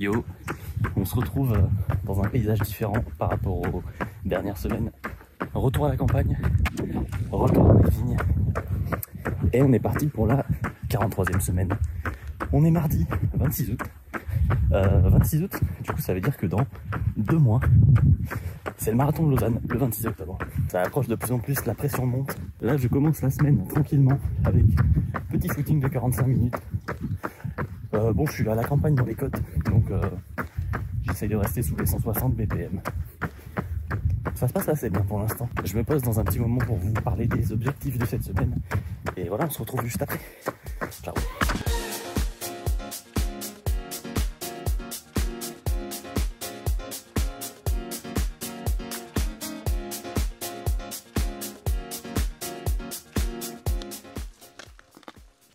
Yo, on se retrouve dans un paysage différent par rapport aux dernières semaines. Retour à la campagne, retour dans les vignes. Et on est parti pour la 43e semaine. On est mardi 26 août. 26 août, du coup ça veut dire que dans 2 mois, c'est le marathon de Lausanne, le 26 octobre. Ça approche de plus en plus, la pression monte. Là je commence la semaine tranquillement avec petit footing de 45 minutes. Bon, je suis à la campagne dans les côtes, donc j'essaye de rester sous les 160 BPM. Ça se passe assez bien pour l'instant. Je me pose dans un petit moment pour vous parler des objectifs de cette semaine. Et voilà, on se retrouve juste après. Ciao.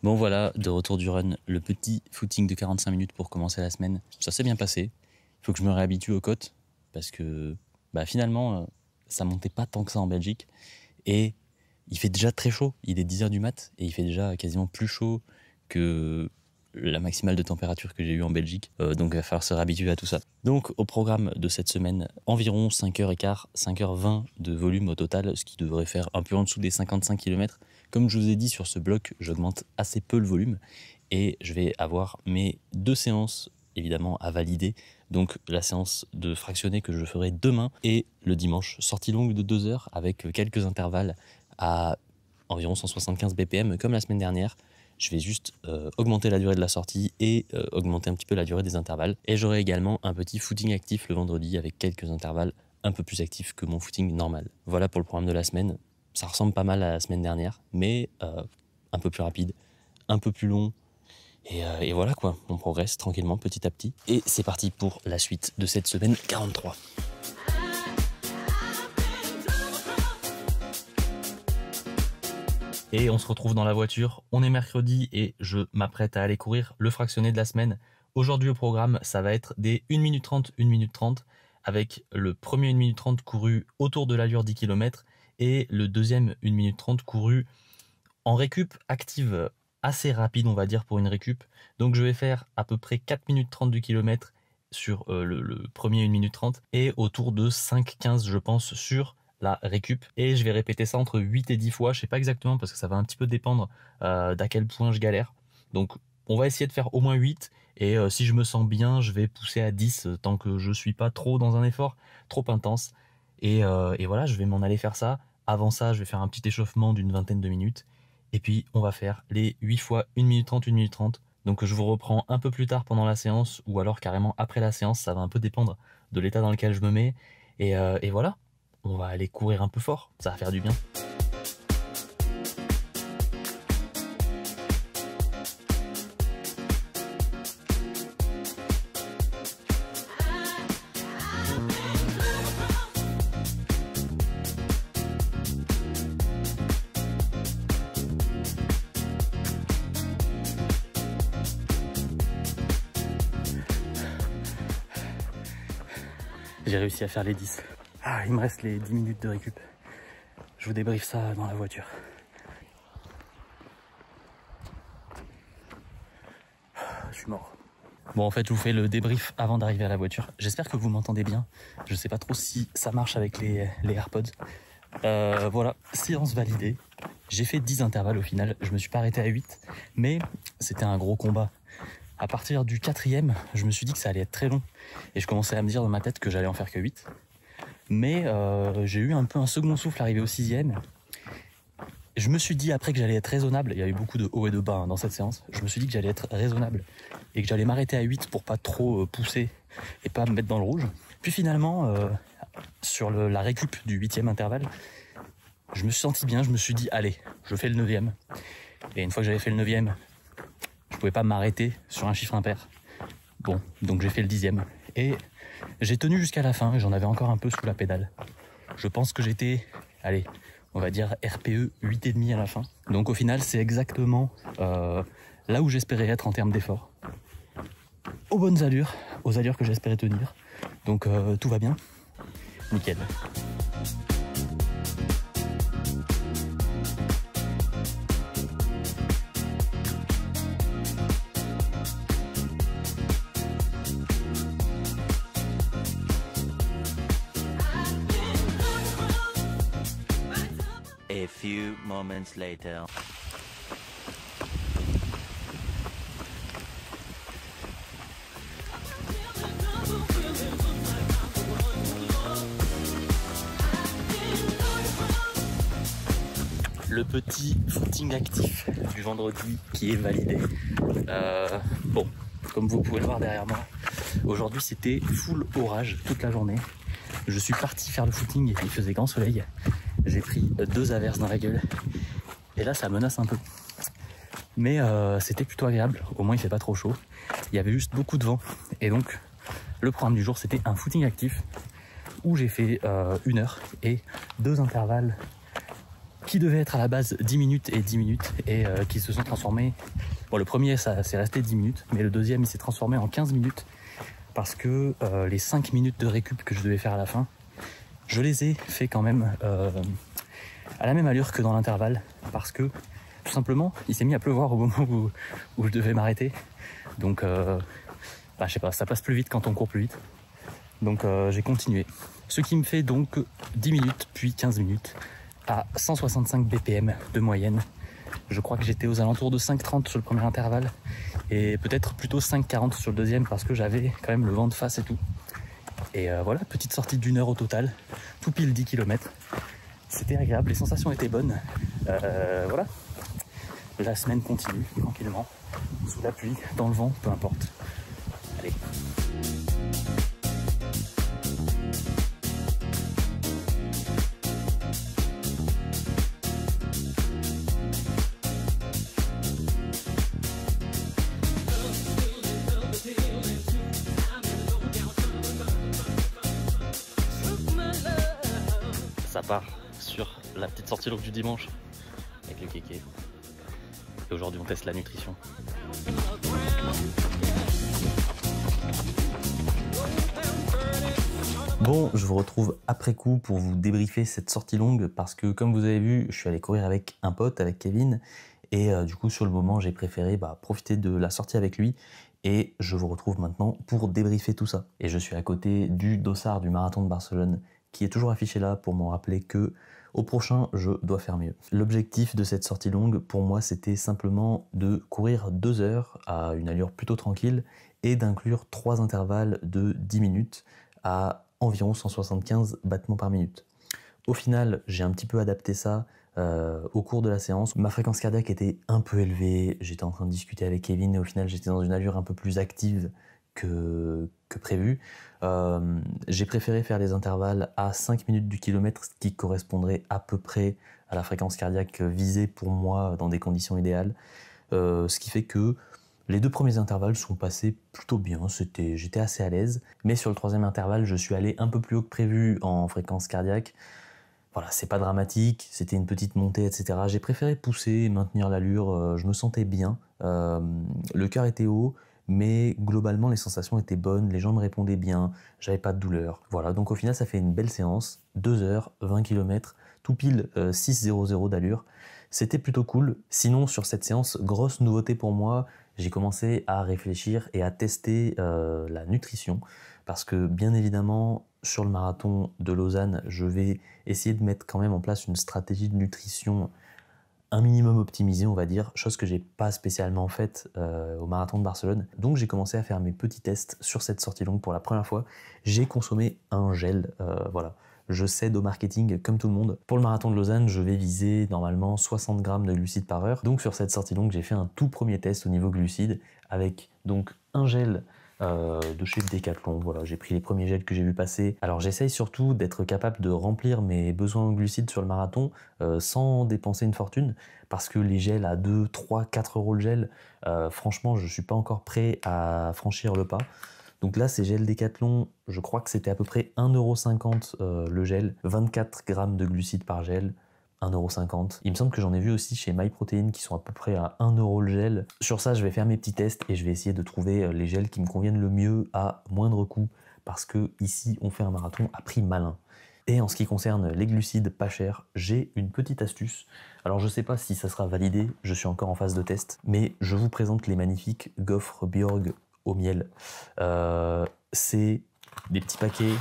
Bon voilà, de retour du run, le petit footing de 45 minutes pour commencer la semaine. Ça s'est bien passé. Il faut que je me réhabitue aux côtes parce que finalement, ça montait pas tant que ça en Belgique. Et il fait déjà très chaud. Il est 10h du mat et il fait déjà quasiment plus chaud que la maximale de température que j'ai eue en Belgique. Donc il va falloir se réhabituer à tout ça. Donc au programme de cette semaine, environ 5h15, 5h20 de volume au total, ce qui devrait faire un peu en dessous des 55 km. Comme je vous ai dit sur ce bloc, j'augmente assez peu le volume et je vais avoir mes 2 séances évidemment à valider. Donc la séance de fractionné que je ferai demain et le dimanche, sortie longue de 2 heures avec quelques intervalles à environ 175 BPM comme la semaine dernière. Je vais juste augmenter la durée de la sortie et augmenter un petit peu la durée des intervalles. Et j'aurai également un petit footing actif le vendredi avec quelques intervalles un peu plus actifs que mon footing normal. Voilà pour le programme de la semaine. Ça ressemble pas mal à la semaine dernière, mais un peu plus rapide, un peu plus long. Et voilà quoi, on progresse tranquillement petit à petit. Et c'est parti pour la suite de cette semaine 43. Et on se retrouve dans la voiture, on est mercredi et je m'apprête à aller courir le fractionné de la semaine. Aujourd'hui au programme, ça va être des 1 minute 30, 1 minute 30, avec le premier 1 minute 30 couru autour de l'allure 10 km et le deuxième 1 minute 30 couru en récup active assez rapide on va dire pour une récup. Donc je vais faire à peu près 4 minutes 30 du kilomètre sur le premier 1 minute 30 et autour de 5-15 je pense sur la récup, et je vais répéter ça entre 8 et 10 fois, je sais pas exactement parce que ça va un petit peu dépendre d'à quel point je galère. Donc on va essayer de faire au moins 8 et si je me sens bien je vais pousser à 10 tant que je suis pas trop dans un effort trop intense. Et voilà, je vais m'en aller faire ça. Avant ça je vais faire un petit échauffement d'une vingtaine de minutes et puis on va faire les 8 fois 1 minute 30, 1 minute 30. Donc je vous reprends un peu plus tard pendant la séance ou alors carrément après la séance, ça va un peu dépendre de l'état dans lequel je me mets. Et voilà, on va aller courir un peu fort, ça va faire du bien. J'ai réussi à faire les 10. Il me reste les 10 minutes de récup. Je vous débriefe ça dans la voiture. Je suis mort. Bon, en fait, je vous fais le débrief avant d'arriver à la voiture. J'espère que vous m'entendez bien. Je sais pas trop si ça marche avec les AirPods. Voilà, séance validée. J'ai fait 10 intervalles au final. Je me suis pas arrêté à 8, mais c'était un gros combat. À partir du 4e, je me suis dit que ça allait être très long. Et je commençais à me dire dans ma tête que j'allais en faire que 8. Mais j'ai eu un peu un second souffle arrivé au 6e. Je me suis dit après que j'allais être raisonnable. Il y a eu beaucoup de hauts et de bas dans cette séance. Je me suis dit que j'allais être raisonnable et que j'allais m'arrêter à 8 pour pas trop pousser et pas me mettre dans le rouge. Puis finalement, sur la récup du 8e intervalle, je me suis senti bien. Je me suis dit, allez, je fais le 9e. Et une fois que j'avais fait le 9e, je pouvais pas m'arrêter sur un chiffre impair. Bon, donc j'ai fait le 10e. Et j'ai tenu jusqu'à la fin, j'en avais encore un peu sous la pédale. Je pense que j'étais, allez, on va dire RPE 8,5 à la fin. Donc au final, c'est exactement là où j'espérais être en termes d'effort. Aux bonnes allures, aux allures que j'espérais tenir. Donc tout va bien. Nickel. A few moments later. Le petit footing actif du vendredi qui est validé. Bon, comme vous pouvez le voir derrière moi, aujourd'hui c'était full orage toute la journée. Je suis parti faire le footing et il faisait grand soleil. J'ai pris 2 averses dans la gueule. Et là ça menace un peu. Mais c'était plutôt agréable, au moins il fait pas trop chaud. Il y avait juste beaucoup de vent. Et donc le programme du jour c'était un footing actif où j'ai fait 1 heure et 2 intervalles qui devaient être à la base 10 minutes et 10 minutes et qui se sont transformés. Bon, le premier ça c'est resté 10 minutes, mais le deuxième il s'est transformé en 15 minutes parce que les 5 minutes de récup que je devais faire à la fin, je les ai fait quand même à la même allure que dans l'intervalle parce que tout simplement il s'est mis à pleuvoir au moment où je devais m'arrêter. Donc je sais pas, ça passe plus vite quand on court plus vite. Donc j'ai continué. Ce qui me fait donc 10 minutes puis 15 minutes à 165 BPM de moyenne. Je crois que j'étais aux alentours de 5,30 sur le premier intervalle et peut-être plutôt 5,40 sur le deuxième parce que j'avais quand même le vent de face et tout. Et voilà, petite sortie d'1 heure au total, tout pile 10 km. C'était agréable, les sensations étaient bonnes. Voilà, la semaine continue tranquillement, sous la pluie, dans le vent, peu importe. Allez. Ça part sur la petite sortie longue du dimanche avec le kéké. Et aujourd'hui on teste la nutrition. Bon, je vous retrouve après coup pour vous débriefer cette sortie longue parce que comme vous avez vu, je suis allé courir avec un pote, avec Kevin. Et du coup sur le moment j'ai préféré profiter de la sortie avec lui. Et je vous retrouve maintenant pour débriefer tout ça. Et je suis à côté du dossard du marathon de Barcelone qui est toujours affiché là pour me rappeler que au prochain, je dois faire mieux. L'objectif de cette sortie longue, pour moi, c'était simplement de courir 2 heures à une allure plutôt tranquille et d'inclure 3 intervalles de 10 minutes à environ 175 battements par minute. Au final, j'ai un petit peu adapté ça au cours de la séance. Ma fréquence cardiaque était un peu élevée, j'étais en train de discuter avec Kevin et au final, j'étais dans une allure un peu plus active que prévu. J'ai préféré faire les intervalles à 5 minutes du kilomètre, ce qui correspondrait à peu près à la fréquence cardiaque visée pour moi dans des conditions idéales. Ce qui fait que les 2 premiers intervalles sont passés plutôt bien, j'étais assez à l'aise. Mais sur le 3e intervalle, je suis allé un peu plus haut que prévu en fréquence cardiaque. Voilà, c'est pas dramatique, c'était une petite montée, etc. J'ai préféré pousser, maintenir l'allure, je me sentais bien. Le cœur était haut, mais globalement les sensations étaient bonnes, les jambes répondaient bien, j'avais pas de douleur. Voilà, donc au final ça fait une belle séance, 2 heures, 20 km, tout pile 6,00 d'allure. C'était plutôt cool. Sinon sur cette séance, grosse nouveauté pour moi, j'ai commencé à réfléchir et à tester la nutrition. Parce que bien évidemment, sur le marathon de Lausanne, je vais essayer de mettre quand même en place une stratégie de nutrition un minimum optimisée, on va dire, chose que j'ai pas spécialement faite au marathon de Barcelone. Donc j'ai commencé à faire mes petits tests sur cette sortie longue pour la première fois. J'ai consommé un gel, voilà. Je cède au marketing comme tout le monde. Pour le marathon de Lausanne, je vais viser normalement 60 grammes de glucides par heure. Donc sur cette sortie longue, j'ai fait un tout premier test au niveau glucides avec donc un gel de chez Decathlon. Voilà, j'ai pris les premiers gels que j'ai vu passer. Alors j'essaye surtout d'être capable de remplir mes besoins en glucides sur le marathon sans dépenser une fortune parce que les gels à 2, 3, 4 euros le gel, franchement je suis pas encore prêt à franchir le pas. Donc là, ces gels Decathlon, je crois que c'était à peu près 1,50 € le gel, 24 grammes de glucides par gel, 1,50 €. Il me semble que j'en ai vu aussi chez MyProtein qui sont à peu près à 1 € le gel. Sur ça, je vais faire mes petits tests et je vais essayer de trouver les gels qui me conviennent le mieux à moindre coût parce que ici, on fait un marathon à prix malin. Et en ce qui concerne les glucides pas chers, j'ai une petite astuce. Alors je sais pas si ça sera validé, je suis encore en phase de test, mais je vous présente les magnifiques gaufres Bjorg au miel. C'est des petits paquets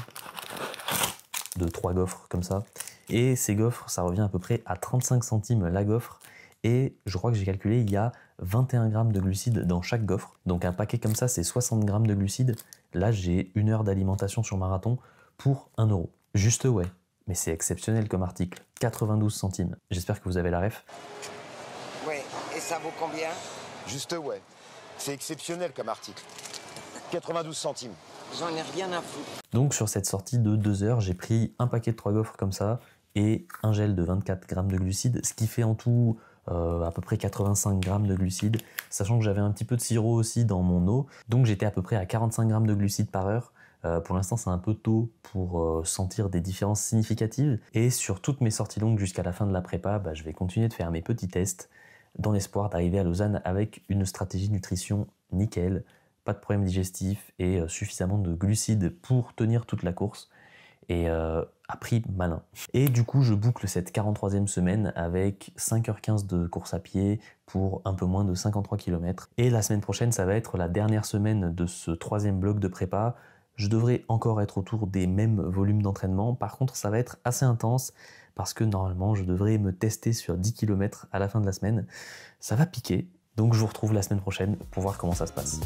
de 3 gaufres comme ça. Et ces gaufres, ça revient à peu près à 35 centimes la gaufre. Et je crois que j'ai calculé, il y a 21 grammes de glucides dans chaque gaufre. Donc un paquet comme ça, c'est 60 grammes de glucides. Là, j'ai 1 heure d'alimentation sur marathon pour 1 euro. Juste ouais, mais c'est exceptionnel comme article. 92 centimes. J'espère que vous avez la ref. Ouais, et ça vaut combien? Juste ouais. C'est exceptionnel comme article. 92 centimes. J'en ai rien à foutre. Donc sur cette sortie de 2 heures, j'ai pris un paquet de 3 gaufres comme ça et un gel de 24 grammes de glucides, ce qui fait en tout à peu près 85 grammes de glucides, sachant que j'avais un petit peu de sirop aussi dans mon eau, donc j'étais à peu près à 45 grammes de glucides par heure. Pour l'instant, c'est un peu tôt pour sentir des différences significatives. Et sur toutes mes sorties longues jusqu'à la fin de la prépa, je vais continuer de faire mes petits tests dans l'espoir d'arriver à Lausanne avec une stratégie nutrition nickel, pas de problème digestif et suffisamment de glucides pour tenir toute la course. Et à prix malin. Et du coup, je boucle cette 43e semaine avec 5h15 de course à pied pour un peu moins de 53 km. Et la semaine prochaine, ça va être la dernière semaine de ce 3e bloc de prépa. Je devrais encore être autour des mêmes volumes d'entraînement. Par contre, ça va être assez intense parce que normalement, je devrais me tester sur 10 km à la fin de la semaine. Ça va piquer. Donc je vous retrouve la semaine prochaine pour voir comment ça se passe.